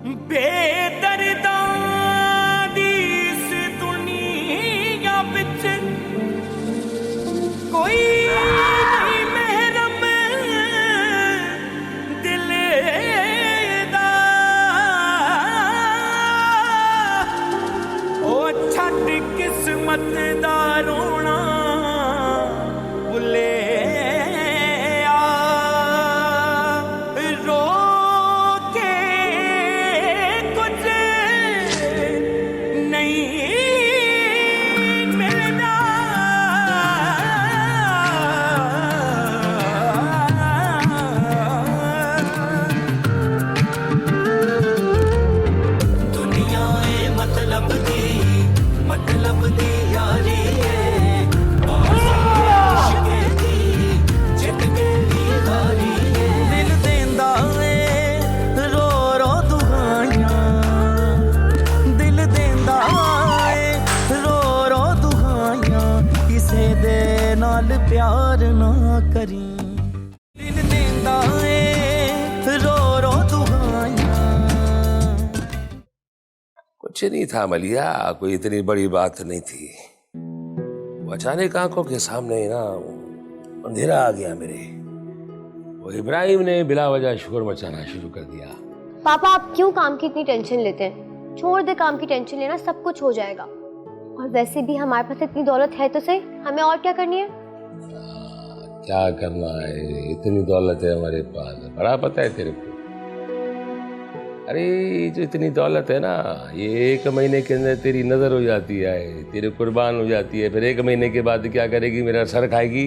बेदर्दां दी इस दुनिया विच कोई नहीं महरम दिल दा। ओ छट किस्मत दा रोना भुले प्यार ना करी दिल देंदा ए रो रो दुआयां। कुछ नहीं था मलिया, कोई इतनी बड़ी बात नहीं थी। वो अचानक आंखों के सामने ना अंधेरा आ गया मेरे। वो इब्राहिम ने बिला वजह शोर मचाना शुरू कर दिया। पापा आप क्यों काम की इतनी टेंशन लेते हैं? छोड़ दे काम की टेंशन लेना, सब कुछ हो जाएगा। और वैसे भी हमारे पास इतनी दौलत है तो सही, हमें और क्या करनी है? क्या करना है, इतनी दौलत है हमारे पास, बड़ा पता है तेरे को। अरे जो इतनी दौलत है ना, ये 1 महीने के अंदर तेरी नजर हो जाती है, तेरे कुर्बान हो जाती है, फिर 1 महीने के बाद क्या करेगी? मेरा सर खाएगी।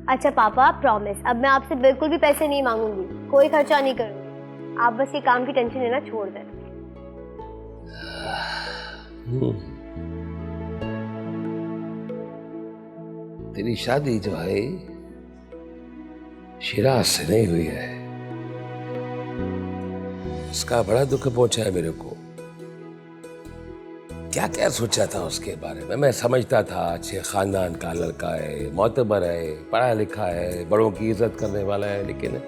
अच्छा पापा प्रॉमिस, अब मैं आपसे बिल्कुल भी पैसे नहीं मांगूंगी, कोई खर्चा नहीं करूंगी। आप बस ये काम की टेंशन लेना छोड़ दें। तेरी शादी जो है शिराज से नहीं हुई है, इसका बड़ा दुख पहुंचा है मेरे को। क्या क्या सोचा था उसके बारे में। मैं समझता था अच्छे खानदान का लड़का है, मोतबर है, पढ़ा लिखा है, बड़ों की इज्जत करने वाला है, लेकिन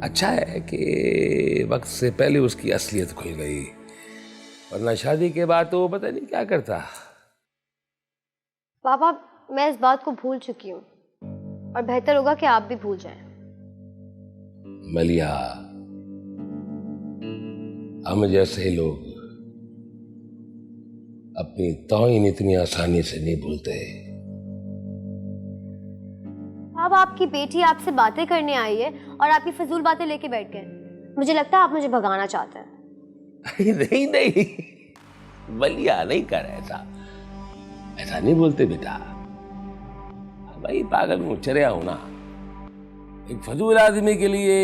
अच्छा है कि वक्त से पहले उसकी असलियत खुल गई, वरना शादी के बाद तो पता नहीं क्या करता। पापा मैं इस बात को भूल चुकी हूँ और बेहतर होगा कि आप भी भूल जाएं। मलिया, हम जैसे लोग अपनी तौहीन इतनी आसानी से नहीं भूलते। अब आपकी बेटी आपसे बातें करने आई है और आपकी फजूल बातें लेके बैठ गए। मुझे लगता है आप मुझे भगाना चाहते हैं। नहीं नहीं मलिया, नहीं कर ऐसा, ऐसा नहीं बोलते बेटा। भाई पागल हूं, चरिया हूं ना। एक फजूल आदमी के लिए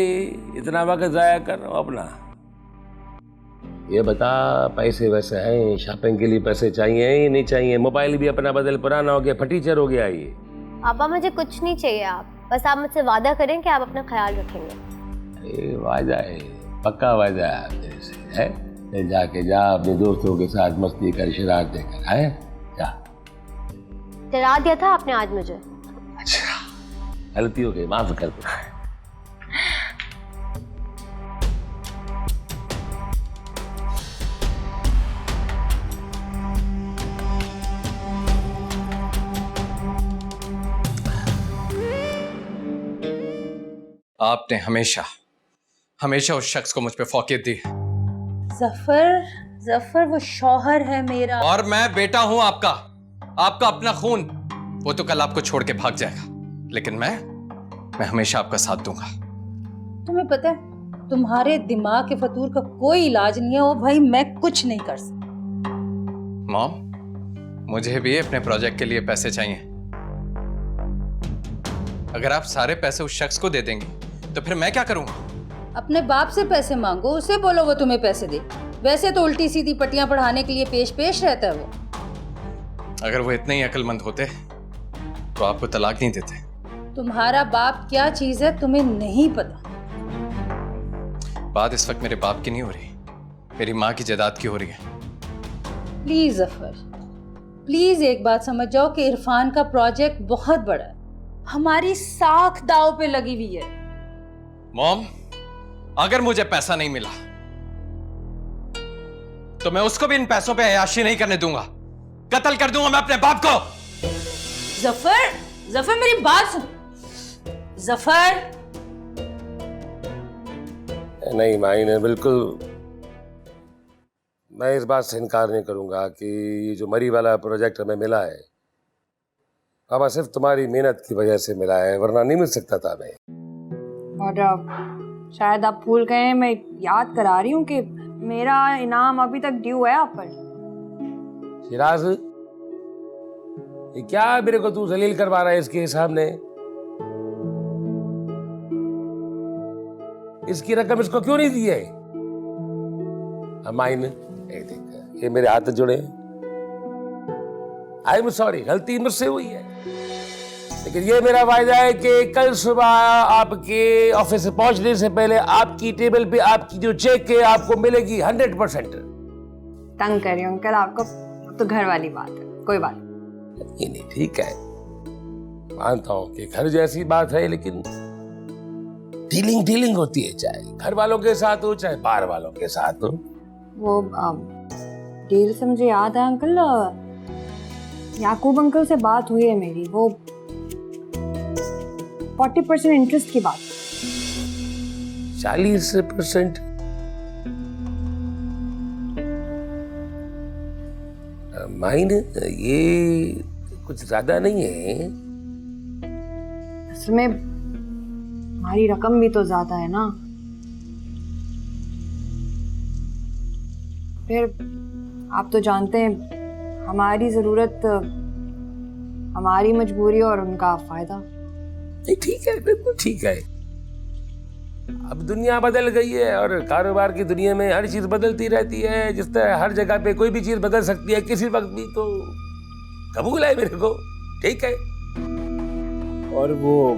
इतना वक्त जाया कर रहा हूं अपना। ये बता, पैसे वैसे हैं, शॉपिंग के लिए पैसे चाहिए या नहीं चाहिए? मोबाइल भी अपना बदल, पुराना हो गया, फटीचर हो गया ये। पापा मुझे कुछ नहीं चाहिए, आप बस आप मुझसे वादा करें कि आप अपना ख्याल रखेंगे। वादा है, पक्का वादा है तेरे से है। जाके जा अपने दोस्तों के साथ मस्ती कर, शरारतें कर, है जा। डरा दिया था आपने आज मुझे। अच्छा, गलती हो गई, माफ कर दो। आपने हमेशा हमेशा उस शख्स को मुझ पे फौकियत दी। जफर वो शौहर है मेरा, और मैं बेटा हूं आपका, आपका अपना खून। वो तो कल आपको छोड़ के भाग जाएगा, लेकिन मैं हमेशा आपका साथ दूंगा। तुम्हें पता है तुम्हारे दिमाग के फतूर का कोई इलाज नहीं है। ओ भाई मैं कुछ नहीं कर सकती। मॉम, मुझे भी अपने प्रोजेक्ट के लिए पैसे चाहिए। अगर आप सारे पैसे उस शख्स को दे देंगे तो फिर मैं क्या करूंगा? अपने बाप से पैसे मांगो, उसे बोलो वो तुम्हें पैसे दे। वैसे तो उल्टी सीधी पट्टियां पढ़ाने के लिए पेश रहता है वो। अगर वो इतने ही अक्लमंद होते तो आपको तलाक नहीं देते। तुम्हारा बाप क्या चीज है तुम्हें नहीं पता। बात इस वक्त मेरे बाप की नहीं हो रही, मेरी माँ की जायदाद की हो रही है। प्लीज जफर, प्लीज एक बात समझ जाओ कि इरफान का प्रोजेक्ट बहुत बड़ा है, हमारी साख दाव पे लगी हुई है। मॉम, अगर मुझे पैसा नहीं मिला तो मैं उसको भी इन पैसों पे अय्याशी नहीं करने दूंगा। कत्ल कर दूंगा मैं अपने बाप को। जफर, जफर मेरी बात सुन। जफर, नहीं माइन, बिल्कुल मैं इस बात से इनकार नहीं करूंगा कि ये जो मरी वाला प्रोजेक्ट हमें मिला है पापा सिर्फ तुम्हारी मेहनत की वजह से मिला है, वरना नहीं मिल सकता था हमें। और शायद आप भूल गए, मैं याद करा रही हूँ कि मेरा इनाम अभी तक ड्यू है आप पर। शिराज, ये क्या मेरे को तू जलील करवा रहा है इसके सामने? इसकी रकम इसको क्यों नहीं दी है? माइन, देख ये मेरे हाथ जुड़े। आई एम सॉरी, गलती मुझसे हुई है, लेकिन ये मेरा वायदा है कि कल सुबह आपके ऑफिस से पहुंचने से पहले आपकी टेबल पे आपकी जो चेक है आपको मिलेगी 100%। तंग कर रही हूँ अंकल आपको, तो घर वाली बात है, कोई बात नहीं। ठीक है, मानता हूँ कि घर जैसी बात है, लेकिन डीलिंग होती है, चाहे घर वालों के साथ हो चाहे बाहर वालों के साथ हो। वो डील से मुझे याद है अंकल, याकूब अंकल से बात हुई है मेरी, वो 40% इंटरेस्ट की बात। 40%? माइन, ये कुछ ज्यादा नहीं है। असल में हमारी रकम भी तो ज्यादा है ना। फिर आप तो जानते हैं हमारी जरूरत, हमारी मजबूरी और उनका फायदा। नहीं ठीक है, बिल्कुल ठीक है। अब दुनिया बदल गई है और कारोबार की दुनिया में हर चीज बदलती रहती है। जिस तरह हर जगह पे कोई भी चीज बदल सकती है किसी वक्त भी, तो कबूल है मेरे को, ठीक है। और वो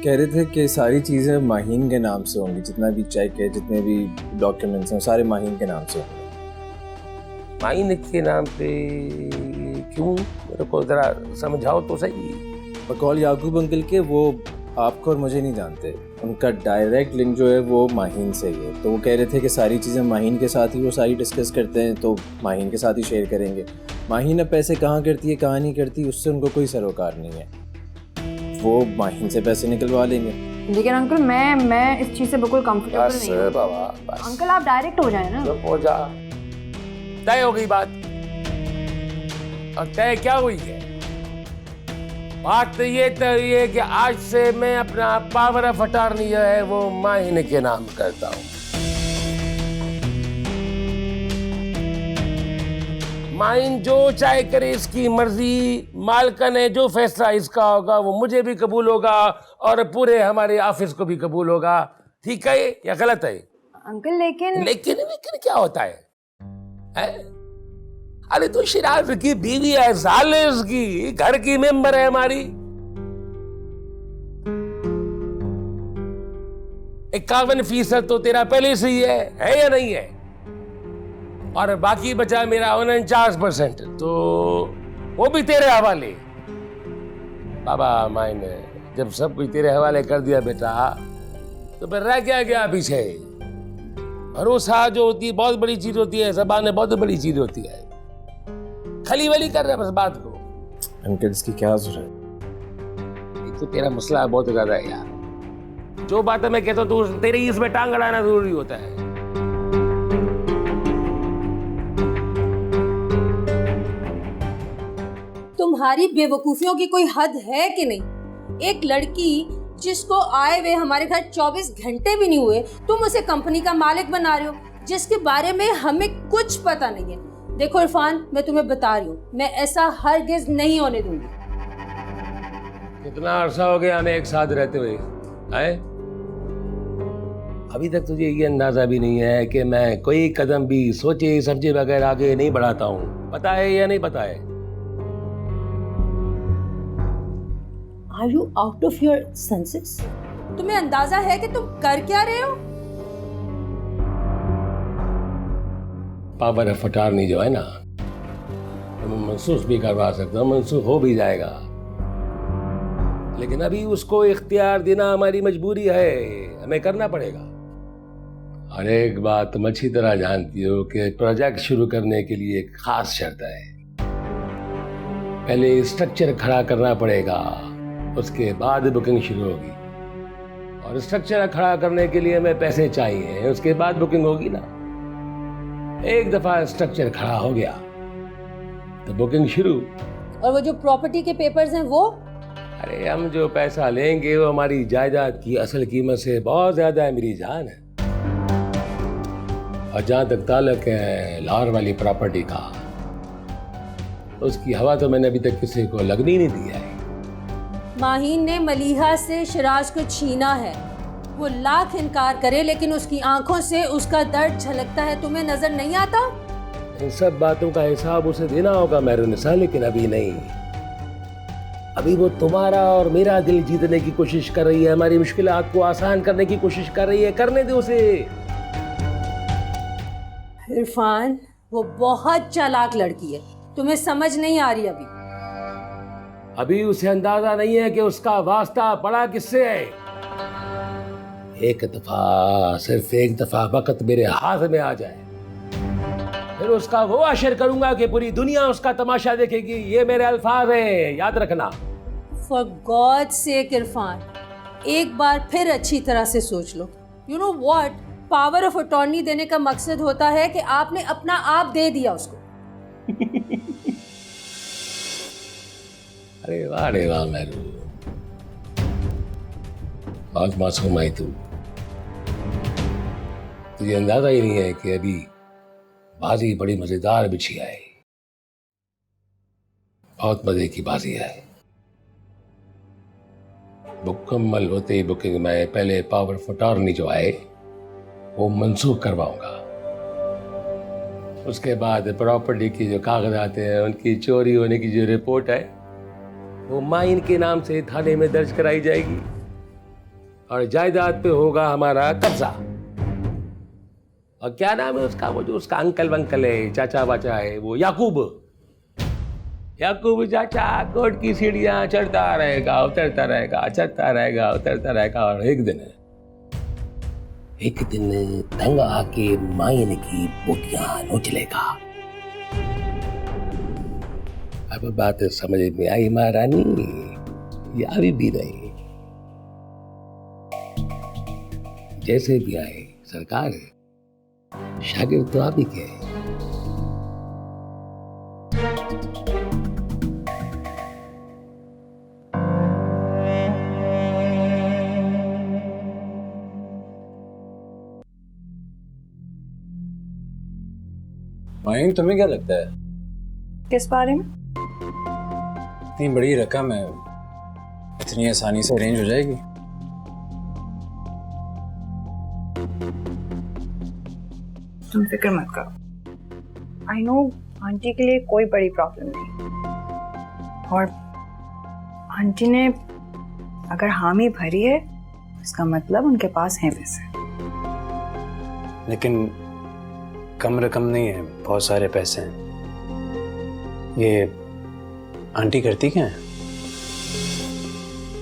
कह रहे थे कि सारी चीज़ें माहीन के नाम से होंगी, जितना भी चेक है, जितने भी डॉक्यूमेंट्स हैं, सारे माहीन के नाम से होंगे। माहीन के नाम पे क्यों? मेरे को जरा समझाओ तो सही। बकौल याकूब अंकल के, वो आपको और मुझे नहीं जानते, उनका डायरेक्ट लिंक जो है वो माहीन से ही है। तो वो कह रहे थे कि सारी चीज़ें माहीन के साथ ही वो सारी डिस्कस करते हैं, तो माहीन के साथ ही शेयर करेंगे। माहीन अब पैसे कहाँ करती है कहाँ नहीं करती उससे उनको कोई सरोकार नहीं है, वो माहीन से पैसे निकलवा लेंगे। लेकिन अंकल मैं इस चीज से बिल्कुल कंफर्टेबल बस नहीं हूँ। बाबा बस, अंकल आप डायरेक्ट हो जाए ना। हो जा, तय हो गई बात। और तय क्या हुई है? बात तो ये तय हुई है कि आज से मैं अपना पावर ऑफ अटॉर्नी जो है वो माहीन के नाम करता हूँ। माहीन जो चाहे करे, इसकी मर्जी, मालकन है, जो फैसला इसका होगा वो मुझे भी कबूल होगा और पूरे हमारे ऑफिस को भी कबूल होगा। ठीक है या गलत है? अंकल लेकिन क्या होता है? अरे तो शिराज की बीवी है, साले उसकी, घर की मेंबर है हमारी। 51% तो तेरा पहले से ही है या नहीं है? और बाकी बचा मेरा 49%, तो वो भी तेरे हवाले। बाबा मायने जब सब कुछ तेरे हवाले कर दिया बेटा, तो फिर रह क्या गया पीछे? भरोसा जो होती है बहुत बड़ी चीज होती है, ज़बान बहुत बड़ी चीज होती है। खली वली कर रहा है बस बात को। अंकल इसकी क्या जरूरत है? तो तेरा मसला बहुत ज्यादा है यार। जो बात मैं कहता हूँ तो तेरे ही इसमें टांग अड़ाना जरूरी होता है। तुम्हारी बेवकूफियों की कोई हद है कि नहीं? एक लड़की जिसको आए हुए हमारे घर 24 घंटे भी नहीं हुए, तुम उसे कंपनी का मालिक बना रहे हो, जिसके बारे में हमें कुछ पता नहीं है। देखो इरफान, मैं तुम्हें बता रही हूँ, मैं ऐसा हरगिज नहीं होने दूंगी। कितना अरसा हो गया हमें एक साथ रहते हुए, आए? अभी तक तुझे ये अंदाजा भी नहीं है कि मैं कोई कदम भी सोचे समझे बगैर आगे नहीं बढ़ाता हूँ। पता है या नहीं पता है? Are you out of your senses? तुम्हें अंदाजा है कि तुम कर क्या रहे हो? पावर ऑफ अटॉर्नी जो है ना, मैं महसूस भी करवा सकता हूँ, मनसूख हो भी जाएगा, लेकिन अभी उसको इख्तियार देना हमारी मजबूरी है, हमें करना पड़ेगा। और एक बात तुम अच्छी तरह जानती हो कि प्रोजेक्ट शुरू करने के लिए एक खास शर्त है। पहले स्ट्रक्चर खड़ा करना पड़ेगा, उसके बाद बुकिंग शुरू होगी। और स्ट्रक्चर खड़ा करने के लिए हमें पैसे चाहिए, उसके बाद बुकिंग होगी ना। एक दफा स्ट्रक्चर खड़ा हो गया तो बुकिंग शुरू। और वो जो प्रॉपर्टी के पेपर्स हैं वो? अरे हम जो पैसा लेंगे वो हमारी जायदाद की असल कीमत से बहुत ज्यादा है मेरी जान। और जहां तक ताल्लुक है लाहौर वाली प्रॉपर्टी का, उसकी हवा तो मैंने अभी तक किसी को लगने ही नहीं दिया है। माहीन ने मलीहा से शिराज को छीना है। वो लाख इनकार करे लेकिन उसकी आंखों से उसका दर्द झलकता है, तुम्हें नजर नहीं आता? इन सब बातों का हिसाब उसे देना होगा मेहरुनिसा, लेकिन अभी नहीं। अभी वो तुम्हारा और मेरा दिल जीतने की कोशिश कर रही है, हमारी मुश्किलात को आसान करने की कोशिश कर रही है। करने दे उसे। इरफान, वो बहुत चालाक लड़की है, तुम्हें समझ नहीं आ रही अभी उसे अंदाजा नहीं है कि उसका वास्ता पड़ा किससे है। एक दफा, सिर्फ एक दफा वक्त मेरे हाथ में आ जाए, फिर उसका वो अशर करूंगा कि पूरी दुनिया उसका तमाशा देखेगी। ये मेरे अल्फाज हैं, याद रखना। फॉर गॉड सेक इरफान, एक बार फिर अच्छी तरह से सोच लो। You know what, power of attorney देने का मकसद होता है कि आपने अपना आप दे दिया उसको। अरे वाह मेरू, बहुत मासूम आई तू। तुझे अंदाजा ही नहीं है कि अभी बाजी बड़ी मजेदार बिछी है। बहुत मजे की बाजी है। मुकम्मल होते ही बुकिंग में पहले पावर ऑफ अटॉर्नी जो है वो मंसूख करवाऊंगा। उसके बाद प्रॉपर्टी की जो कागजात हैं, उनकी चोरी होने की जो रिपोर्ट है वो माइन के नाम से थाने में दर्ज कराई जाएगी और जायदाद पे होगा हमारा कब्जा। और क्या नाम है उसका, वो जो उसका अंकल वंकल है, चाचा वाचा है, वो याकूब चाचा कोर्ट की सीढ़ियां चढ़ता रहेगा, उतरता रहेगा, चढ़ता रहेगा, उतरता रहेगा। और एक दिन तंग आके माइन की बोटियां नोचलेगा। अब बात समझ में आई महारानी या अभी भी नहीं? जैसे भी आए सरकार, शागिर्द तो आप ही के। माहीन, तुम्हें क्या लगता है किस बारे में? इतनी बड़ी रकम है, इतनी आसानी से अरेंज हो जाएगी? तुम फिक्र मत करो। आई नो आंटी के लिए कोई बड़ी प्रॉब्लम नहीं, और आंटी ने अगर हामी भरी है इसका मतलब उनके पास हैं पैसे। लेकिन कम रकम नहीं है, बहुत सारे पैसे हैं। ये आंटी करती क्या है?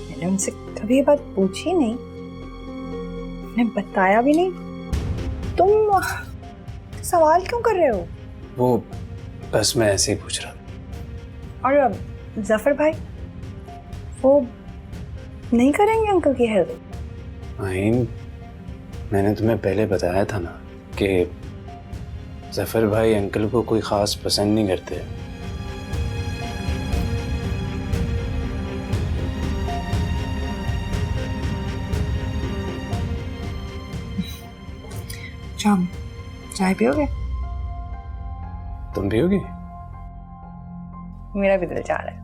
मैंने उनसे कभी ये बात पूछी नहीं, उन्हें बताया भी नहीं। तुम सवाल क्यों कर रहे हो? वो बस मैं ऐसे ही पूछ रहा था। और जफर भाई, वो नहीं करेंगे अंकल की हेल्प? माहीन, मैंने तुम्हें पहले बताया था ना कि जफर भाई अंकल को कोई खास पसंद नहीं करते। शाम चाय पियोगे? तुम पियोगी? मेरा भी दिल चाह रहा है।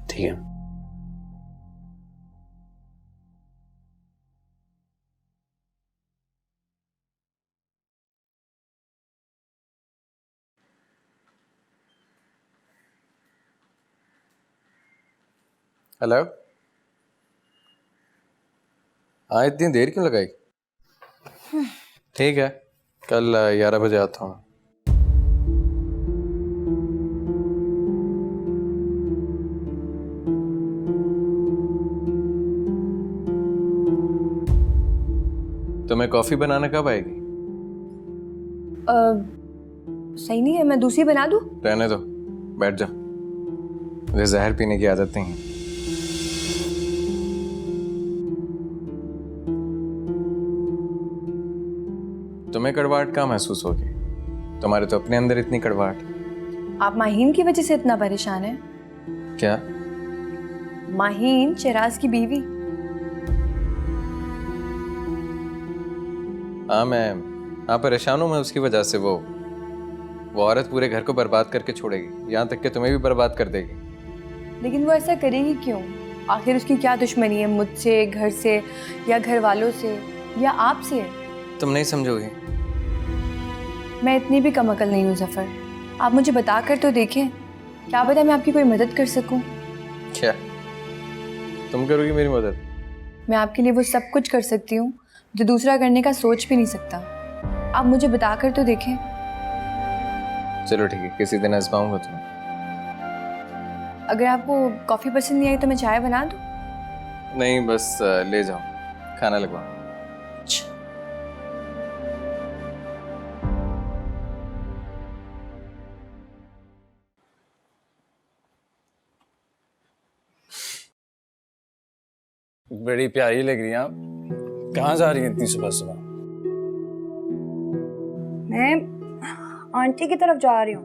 ठीक है। हेलो, हाँ इतनी देर क्यों लगाई? ठीक है, कल 11 बजे आता हूँ। तुम्हें कॉफी बनाना कब आएगी? सही नहीं है, मैं दूसरी बना दूँ? रहने दो, बैठ जाओ, मुझे जहर पीने की आदत नहीं है। तुम्हें कड़वाहट कहाँ महसूस होगी? तुम्हारे तो अपने अंदर इतनी कड़वाहट। आप माहीन की वजह से इतना परेशान हैं? क्या? माहीन चिराज की बीवी। हाँ परेशान हूँ मैं उसकी वजह से। वो औरत पूरे घर को बर्बाद करके छोड़ेगी, यहाँ तक कि तुम्हें भी बर्बाद कर देगी। लेकिन वो ऐसा करेगी क्यों? आखिर उसकी क्या दुश्मनी है मुझसे, घर से, या घर वालों से, या आपसे? तुम नहीं समझोगी। मैं इतनी भी कम अकल नहीं हूँ जफर, आप मुझे बता कर तो देखें, क्या पता मैं आपकी कोई मदद कर सकूं। क्या तुम करोगी मेरी मदद? मैं आपके लिए वो सब कुछ कर सकती हूँ जो दूसरा करने का सोच भी नहीं सकता। आप मुझे बता कर तो देखें। चलो ठीक है, किसी दिन आजमाऊंगा तुम्हें। अगर आपको कॉफ़ी पसंद नहीं आई तो मैं चाय बना दूँ? नहीं, बस ले जाओ, खाना लगवाओ। बड़ी प्यारी लग रही हैं आप। कहाँ जा रही हैं इतनी सुबह सुबह? मैं आंटी की तरफ जा रही हूँ,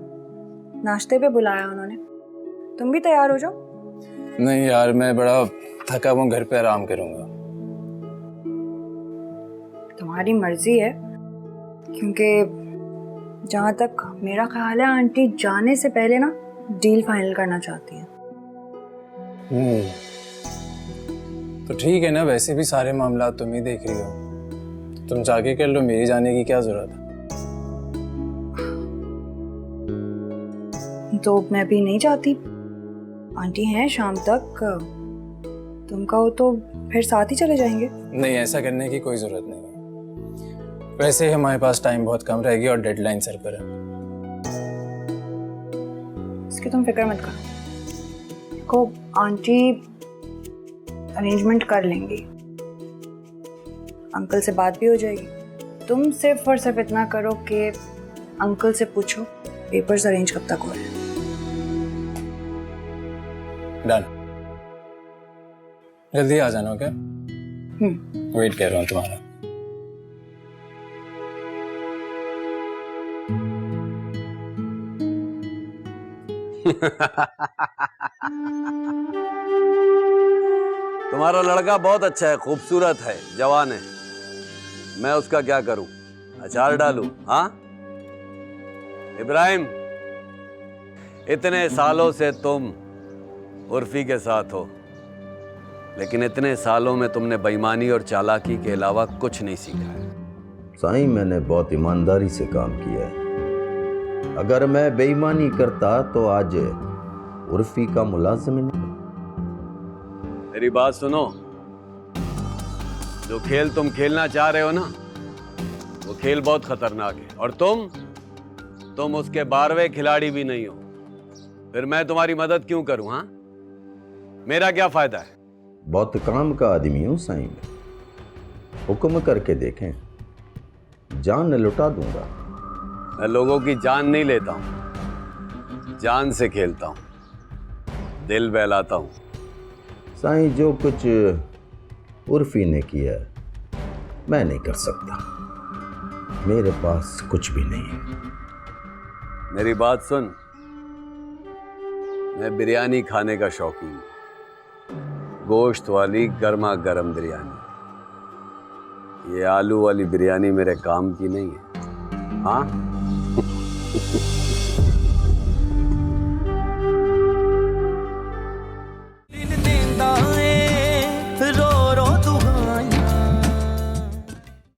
नाश्ते पे बुलाया उन्होंने। तुम भी तैयार हो जाओ। नहीं यार, मैं बड़ा थका हुआ, घर पे आराम करूंगा। तुम्हारी मर्जी है, क्योंकि जहाँ तक मेरा ख्याल है आंटी जाने से पहले ना डील फाइनल करना चाहती हैं। तो ठीक है ना, वैसे भी सारे मामला तुम ही देख रही हो, तुम जाके कर लो, मेरी जाने की क्या जरूरत है? तो मैं भी नहीं चाहती। आंटी हैं शाम तक, तुम कहो तो फिर साथ ही चले जाएंगे। नहीं, ऐसा करने की कोई जरूरत नहीं है। वैसे ही हमारे पास टाइम बहुत कम रहेगी और डेडलाइन सर पर है। इसकी तुम फिक्र मत करो। देखो, आंटी अरेंजमेंट कर लेंगी, अंकल से बात भी हो जाएगी। तुम सिर्फ और सिर्फ इतना करो कि अंकल से पूछो पेपर्स अरेंज कब तक हो रहे हैं। डन। जल्दी आ जाना, ओके? वेट कर रहा हूँ तुम्हारा। तुम्हारा लड़का बहुत अच्छा है, खूबसूरत है, जवान है। मैं उसका क्या करूं? अचार डालूं? हाँ इब्राहिम, इतने सालों से तुम उर्फी के साथ हो, लेकिन इतने सालों में तुमने बेईमानी और चालाकी के अलावा कुछ नहीं सीखा है। साईं, मैंने बहुत ईमानदारी से काम किया है। अगर मैं बेईमानी करता तो आज उर्फी का मुलाजिम नहीं। मेरी बात सुनो, जो खेल तुम खेलना चाह रहे हो ना, वो खेल बहुत खतरनाक है, और तुम उसके 12वें खिलाड़ी भी नहीं हो। फिर मैं तुम्हारी मदद क्यों करूं? हाँ, मेरा क्या फायदा है? बहुत काम का आदमी हूं साईं, हुक्म करके देखें, जान लुटा दूंगा। मैं लोगों की जान नहीं लेता हूं, जान से खेलता हूं, दिल बहलाता हूं। साईं, जो कुछ उर्फी ने किया मैं नहीं कर सकता, मेरे पास कुछ भी नहीं है। मेरी बात सुन, मैं बिरयानी खाने का शौकीन हूं, गोश्त वाली गर्मा गर्म बिरयानी। ये आलू वाली बिरयानी मेरे काम की नहीं है। हाँ